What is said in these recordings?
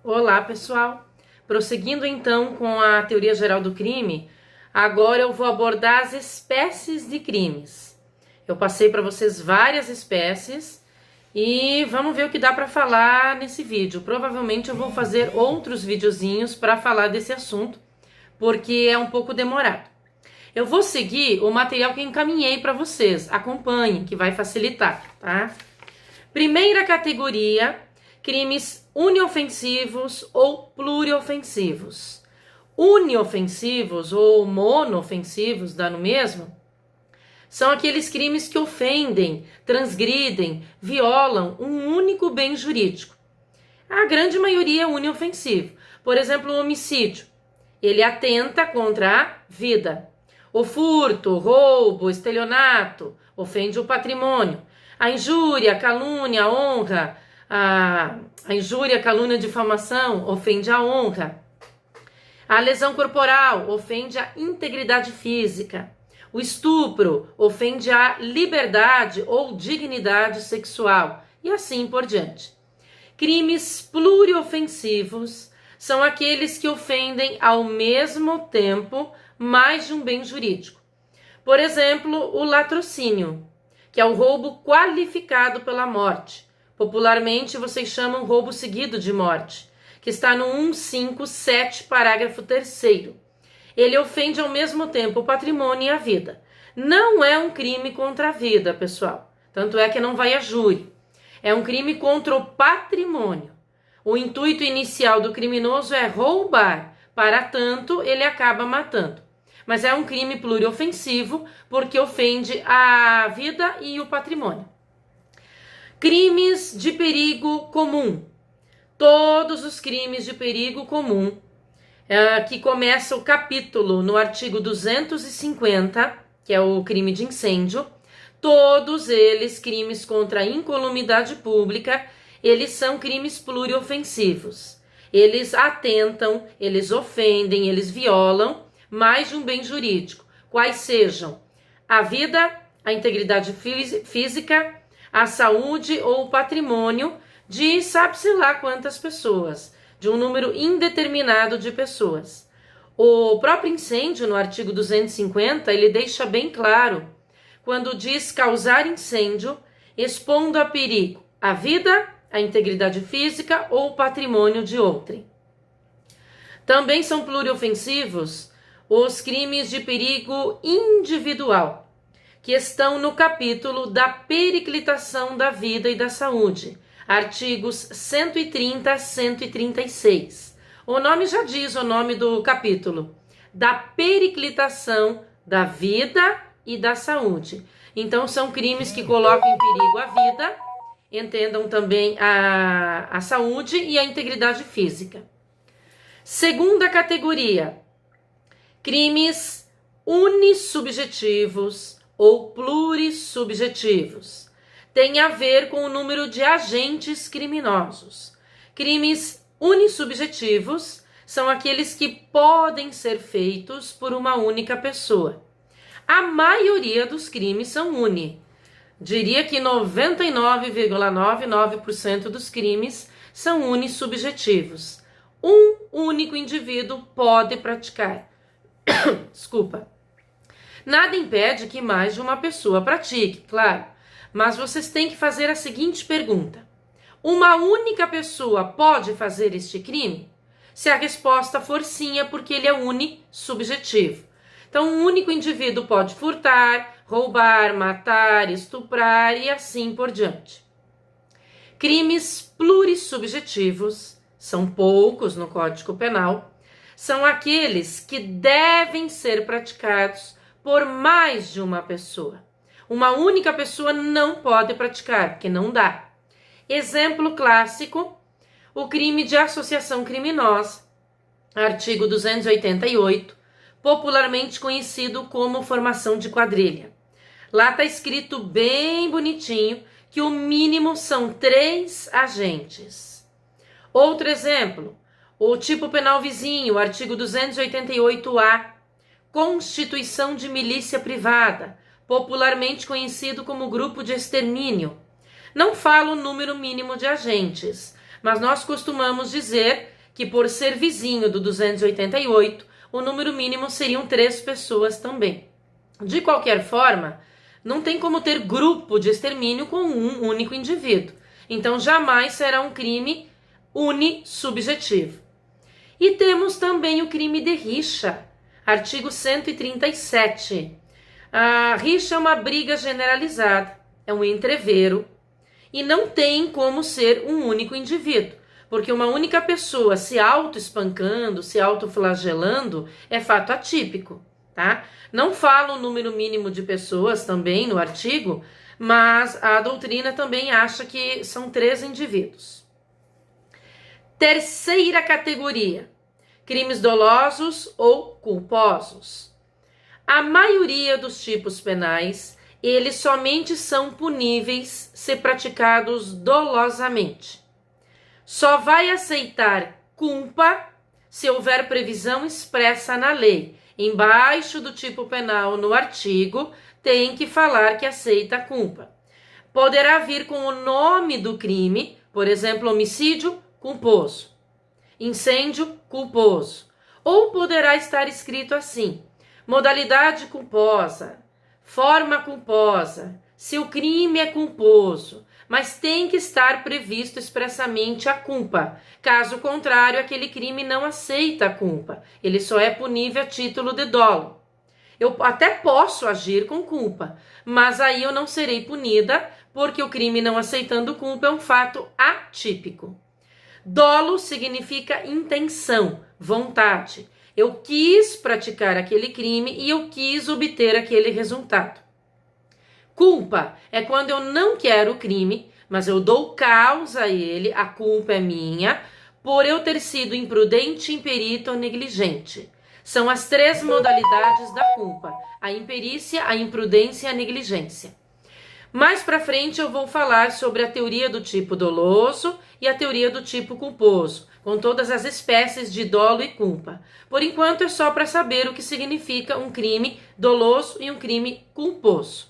Olá, pessoal! Prosseguindo então com a teoria geral do crime, agora eu vou abordar as espécies de crimes. Eu passei para vocês várias espécies e vamos ver o que dá para falar nesse vídeo. Provavelmente eu vou fazer outros videozinhos para falar desse assunto, porque é um pouco demorado. Eu vou seguir o material que eu encaminhei para vocês. Acompanhem, que vai facilitar, tá? Primeira categoria: crimes uniofensivos ou pluriofensivos. Uniofensivos ou monoofensivos, dá no mesmo, são aqueles crimes que ofendem, transgridem, violam um único bem jurídico. A grande maioria é uniofensivo. Por exemplo, o homicídio. Ele atenta contra a vida. O furto, o roubo, o estelionato ofende o patrimônio. A injúria, a calúnia, a honra, a injúria, a calúnia, a difamação ofende a honra. A lesão corporal ofende a integridade física. O estupro ofende a liberdade ou dignidade sexual e assim por diante. Crimes pluriofensivos são aqueles que ofendem ao mesmo tempo mais de um bem jurídico. Por exemplo, o latrocínio, que é o roubo qualificado pela morte. Popularmente vocês chamam roubo seguido de morte, que está no 157, parágrafo 3º. Ele ofende ao mesmo tempo o patrimônio e a vida. Não é um crime contra a vida, pessoal. Tanto é que não vai a júri. É um crime contra o patrimônio. O intuito inicial do criminoso é roubar, para tanto ele acaba matando. Mas é um crime pluriofensivo porque ofende a vida e o patrimônio. Crimes de perigo comum. Todos os crimes de perigo comum, que começa o capítulo no artigo 250, que é o crime de incêndio, todos eles, crimes contra a incolumidade pública, eles são crimes pluriofensivos. Eles atentam, eles ofendem, eles violam mais de um bem jurídico, quais sejam a vida, a integridade física, a saúde ou o patrimônio de sabe-se lá quantas pessoas, de um número indeterminado de pessoas. O próprio incêndio, no artigo 250, ele deixa bem claro, quando diz causar incêndio, expondo a perigo a vida, a integridade física ou o patrimônio de outrem. Também são pluriofensivos os crimes de perigo individual, que estão no capítulo da periclitação da vida e da saúde, artigos 130 a 136. O nome já diz o nome do capítulo, da periclitação da vida e da saúde. Então são crimes que colocam em perigo a vida, entendam também a saúde e a integridade física. Segunda categoria: crimes unissubjetivos ou plurissubjetivos. Tem a ver com o número de agentes criminosos. Crimes unissubjetivos são aqueles que podem ser feitos por uma única pessoa. A maioria dos crimes são uni. Diria que 99,99% dos crimes são unissubjetivos. Um único indivíduo pode praticar. Desculpa. Nada impede que mais de uma pessoa pratique, claro. Mas vocês têm que fazer a seguinte pergunta: uma única pessoa pode fazer este crime? Se a resposta for sim, é porque ele é unissubjetivo. Então, um único indivíduo pode furtar, roubar, matar, estuprar e assim por diante. Crimes plurissubjetivos, são poucos no Código Penal, são aqueles que devem ser praticados por mais de uma pessoa. Uma única pessoa não pode praticar, porque não dá. Exemplo clássico, o crime de associação criminosa, artigo 288, popularmente conhecido como formação de quadrilha. Lá está escrito bem bonitinho que o mínimo são 3 agentes. Outro exemplo, o tipo penal vizinho, artigo 288-A, constituição de milícia privada, popularmente conhecido como grupo de extermínio. Não fala o número mínimo de agentes, mas nós costumamos dizer que por ser vizinho do 288, o número mínimo seriam 3 pessoas também. De qualquer forma, não tem como ter grupo de extermínio com um único indivíduo. Então, jamais será um crime unissubjetivo. E temos também o crime de rixa, artigo 137. A rixa é uma briga generalizada, é um entrevero, e não tem como ser um único indivíduo, porque uma única pessoa se auto-espancando, se auto-flagelando, é fato atípico, tá? Não fala o número mínimo de pessoas também no artigo, mas a doutrina também acha que são 3 indivíduos. Terceira categoria, crimes dolosos ou culposos. A maioria dos tipos penais, eles somente são puníveis se praticados dolosamente. Só vai aceitar culpa se houver previsão expressa na lei. Embaixo do tipo penal, no artigo, tem que falar que aceita a culpa. Poderá vir com o nome do crime, por exemplo, homicídio culposo, incêndio culposo. Ou poderá estar escrito assim: modalidade culposa, forma culposa, se o crime é culposo, mas tem que estar previsto expressamente a culpa. Caso contrário, aquele crime não aceita a culpa. Ele só é punível a título de dolo. Eu até posso agir com culpa, mas aí eu não serei punida, porque o crime não aceitando culpa é um fato atípico. Dolo significa intenção, vontade. Eu quis praticar aquele crime e eu quis obter aquele resultado. Culpa é quando eu não quero o crime, mas eu dou causa a ele, a culpa é minha, por eu ter sido imprudente, imperito ou negligente. São as 3 modalidades da culpa: a imperícia, a imprudência e a negligência. Mais para frente eu vou falar sobre a teoria do tipo doloso e a teoria do tipo culposo, com todas as espécies de dolo e culpa. Por enquanto é só para saber o que significa um crime doloso e um crime culposo.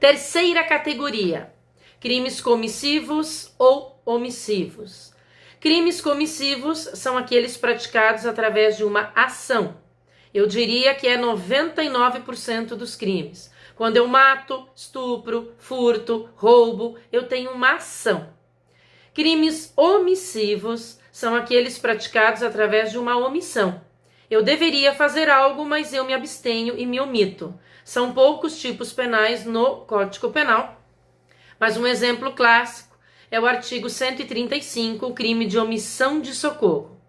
Terceira categoria, crimes comissivos ou omissivos. Crimes comissivos são aqueles praticados através de uma ação. Eu diria que é 99% dos crimes. Quando eu mato, estupro, furto, roubo, eu tenho uma ação. Crimes omissivos são aqueles praticados através de uma omissão. Eu deveria fazer algo, mas eu me abstenho e me omito. São poucos tipos penais no Código Penal, mas um exemplo clássico é o artigo 135, o crime de omissão de socorro.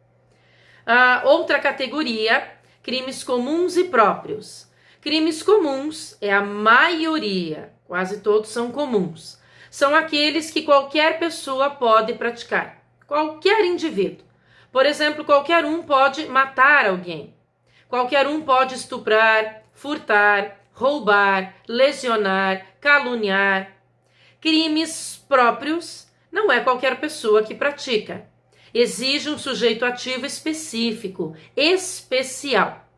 Outra categoria, crimes comuns e próprios. Crimes comuns é a maioria, quase todos são comuns. São aqueles que qualquer pessoa pode praticar, qualquer indivíduo. Por exemplo, qualquer um pode matar alguém, qualquer um pode estuprar, furtar, roubar, lesionar, caluniar. Crimes próprios não é qualquer pessoa que pratica. Exige um sujeito ativo específico, especial.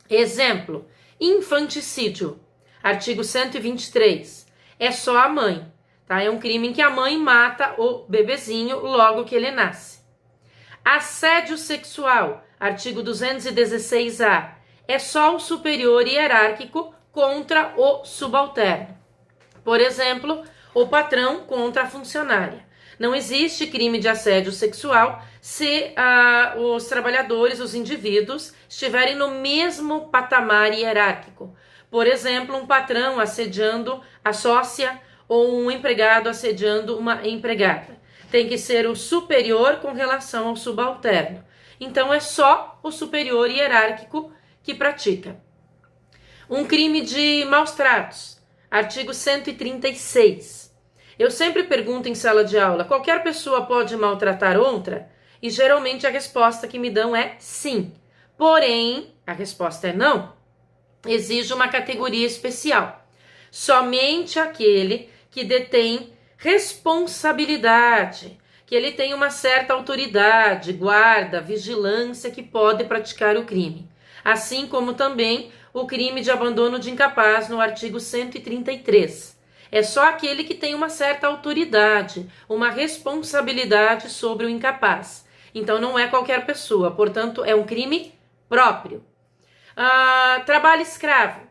Exemplo, infanticídio, artigo 123. É só a mãe, tá? É um crime em que a mãe mata o bebezinho logo que ele nasce. Assédio sexual, artigo 216-A. É só o superior hierárquico contra o subalterno. Por exemplo, o patrão contra a funcionária. Não existe crime de assédio sexual se os trabalhadores, os indivíduos, estiverem no mesmo patamar hierárquico. Por exemplo, um patrão assediando a sócia ou um empregado assediando uma empregada. Tem que ser o superior com relação ao subalterno. Então, é só o superior hierárquico que pratica. Um crime de maus tratos, artigo 136. Eu sempre pergunto em sala de aula, qualquer pessoa pode maltratar outra? E geralmente a resposta que me dão é sim. Porém, a resposta é não. Exige uma categoria especial. Somente aquele que detém responsabilidade, que ele tem uma certa autoridade, guarda, vigilância que pode praticar o crime. Assim como também o crime de abandono de incapaz no artigo 133. É só aquele que tem uma certa autoridade, uma responsabilidade sobre o incapaz. Então não é qualquer pessoa, portanto é um crime próprio. Trabalho escravo.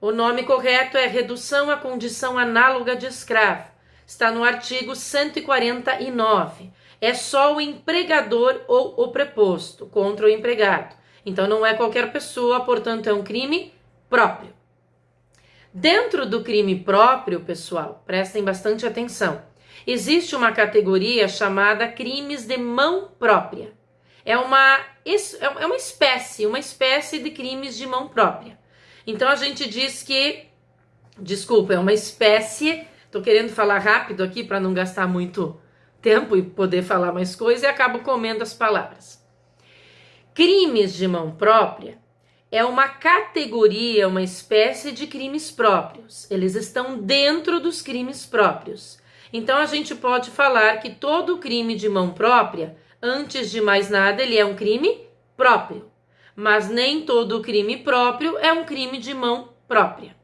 O nome correto é redução à condição análoga de escravo. Está no artigo 149. É só o empregador ou o preposto contra o empregado. Então não é qualquer pessoa, portanto é um crime próprio. Dentro do crime próprio, pessoal, prestem bastante atenção. Existe uma categoria chamada crimes de mão própria. É uma espécie de crimes de mão própria. Então a gente diz que, desculpa, é uma espécie, tô querendo falar rápido aqui para não gastar muito tempo e poder falar mais coisa e acabo comendo as palavras. Crimes de mão própria é uma categoria, uma espécie de crimes próprios. Eles estão dentro dos crimes próprios. Então a gente pode falar que todo crime de mão própria, antes de mais nada, ele é um crime próprio. Mas nem todo crime próprio é um crime de mão própria.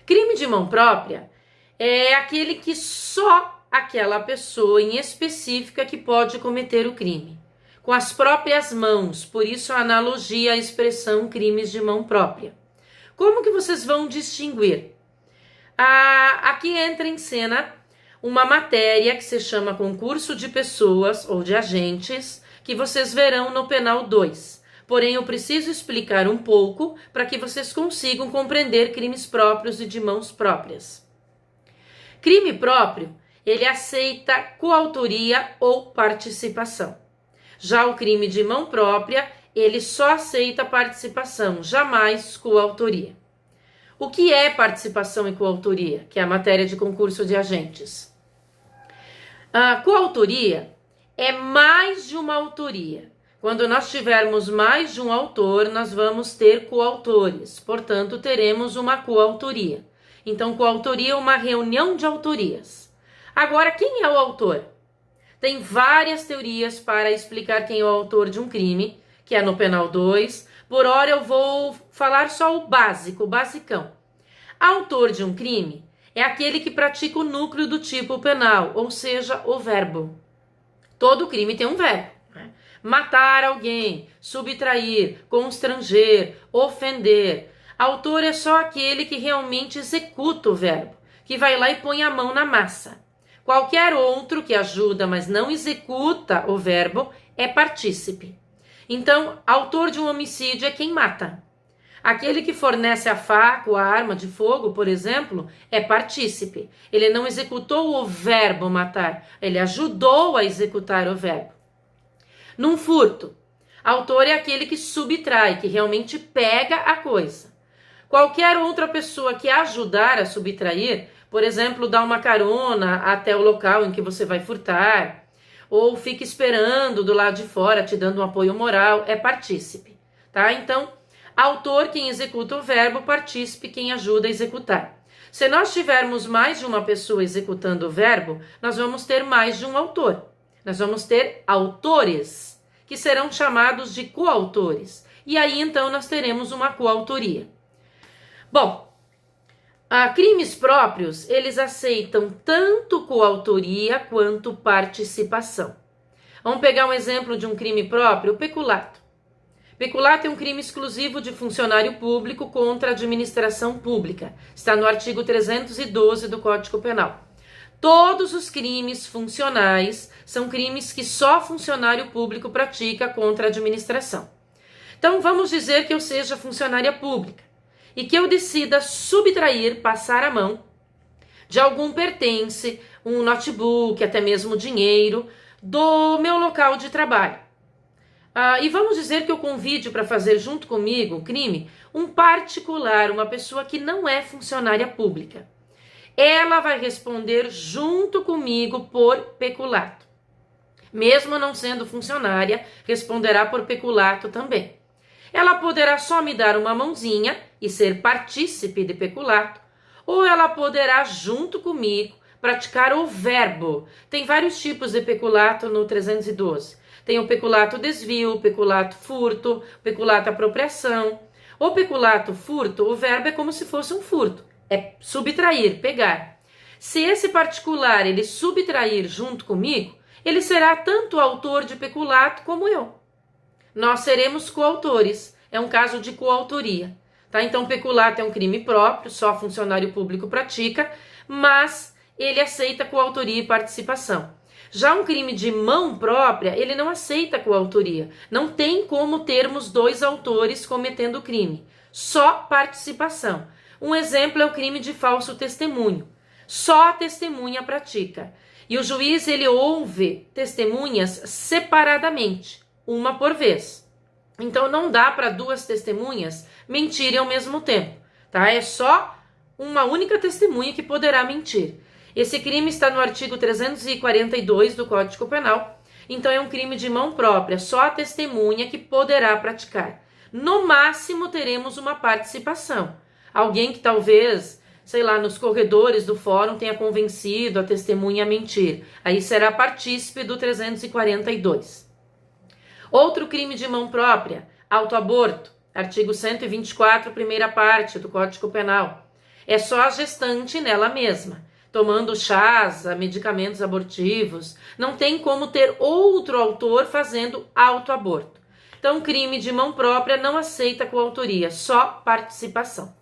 Crime de mão própria é aquele que só aquela pessoa em específica que pode cometer o crime, com as próprias mãos, por isso a analogia à expressão crimes de mão própria. Como que vocês vão distinguir? Aqui entra em cena uma matéria que se chama concurso de pessoas ou de agentes, que vocês verão no penal 2. Porém, eu preciso explicar um pouco para que vocês consigam compreender crimes próprios e de mãos próprias. Crime próprio, ele aceita coautoria ou participação. Já o crime de mão própria, ele só aceita participação, jamais coautoria. O que é participação e coautoria? Que é a matéria de concurso de agentes. A coautoria é mais de uma autoria. Quando nós tivermos mais de um autor, nós vamos ter coautores. Portanto, teremos uma coautoria. Então, coautoria é uma reunião de autorias. Agora, quem é o autor? Tem várias teorias para explicar quem é o autor de um crime, que é no penal 2. Por hora eu vou falar só o básico, o basicão. Autor de um crime é aquele que pratica o núcleo do tipo penal, ou seja, o verbo. Todo crime tem um verbo, né? Matar alguém, subtrair, constranger, ofender. Autor é só aquele que realmente executa o verbo, que vai lá e põe a mão na massa. Qualquer outro que ajuda, mas não executa o verbo, é partícipe. Então, autor de um homicídio é quem mata. Aquele que fornece a faca ou a arma de fogo, por exemplo, é partícipe. Ele não executou o verbo matar, ele ajudou a executar o verbo. Num furto, autor é aquele que subtrai, que realmente pega a coisa. Qualquer outra pessoa que ajudar a subtrair, por exemplo, dar uma carona até o local em que você vai furtar, ou fica esperando do lado de fora, te dando um apoio moral, é partícipe, tá? Então, autor, quem executa o verbo, partícipe, quem ajuda a executar. Se nós tivermos mais de uma pessoa executando o verbo, nós vamos ter mais de um autor. Nós vamos ter autores, que serão chamados de coautores. E aí, então, nós teremos uma coautoria. Bom, crimes próprios, eles aceitam tanto coautoria quanto participação. Vamos pegar um exemplo de um crime próprio, o peculato. Peculato é um crime exclusivo de funcionário público contra a administração pública. Está no artigo 312 do Código Penal. Todos os crimes funcionais são crimes que só funcionário público pratica contra a administração. Então, vamos dizer que eu seja funcionária pública e que eu decida subtrair, passar a mão de algum pertence, um notebook, até mesmo dinheiro, do meu local de trabalho. E vamos dizer que eu convide para fazer junto comigo o crime um particular, uma pessoa que não é funcionária pública. Ela vai responder junto comigo por peculato. Mesmo não sendo funcionária, responderá por peculato também. Ela poderá só me dar uma mãozinha e ser partícipe de peculato, ou ela poderá, junto comigo, praticar o verbo. Tem vários tipos de peculato no 312. Tem o peculato desvio, o peculato furto, o peculato apropriação. O peculato furto, o verbo é como se fosse um furto. É subtrair, pegar. Se esse particular ele subtrair junto comigo, ele será tanto autor de peculato como eu. Nós seremos coautores. É um caso de coautoria. Tá? Então, peculato é um crime próprio, só funcionário público pratica, mas ele aceita coautoria e participação. Já um crime de mão própria, ele não aceita coautoria. Não tem como termos dois autores cometendo o crime. Só participação. Um exemplo é o crime de falso testemunho. Só a testemunha pratica. E o juiz, ele ouve testemunhas separadamente, uma por vez. Então, não dá para duas testemunhas mentirem ao mesmo tempo, tá? É só uma única testemunha que poderá mentir. Esse crime está no artigo 342 do Código Penal, então é um crime de mão própria, só a testemunha que poderá praticar. No máximo, teremos uma participação. Alguém que talvez, sei lá, nos corredores do fórum tenha convencido a testemunha a mentir. Aí será partícipe do 342. Outro crime de mão própria, autoaborto, artigo 124, primeira parte do Código Penal. É só a gestante nela mesma, tomando chás, medicamentos abortivos. Não tem como ter outro autor fazendo autoaborto. Então, crime de mão própria não aceita coautoria, só participação.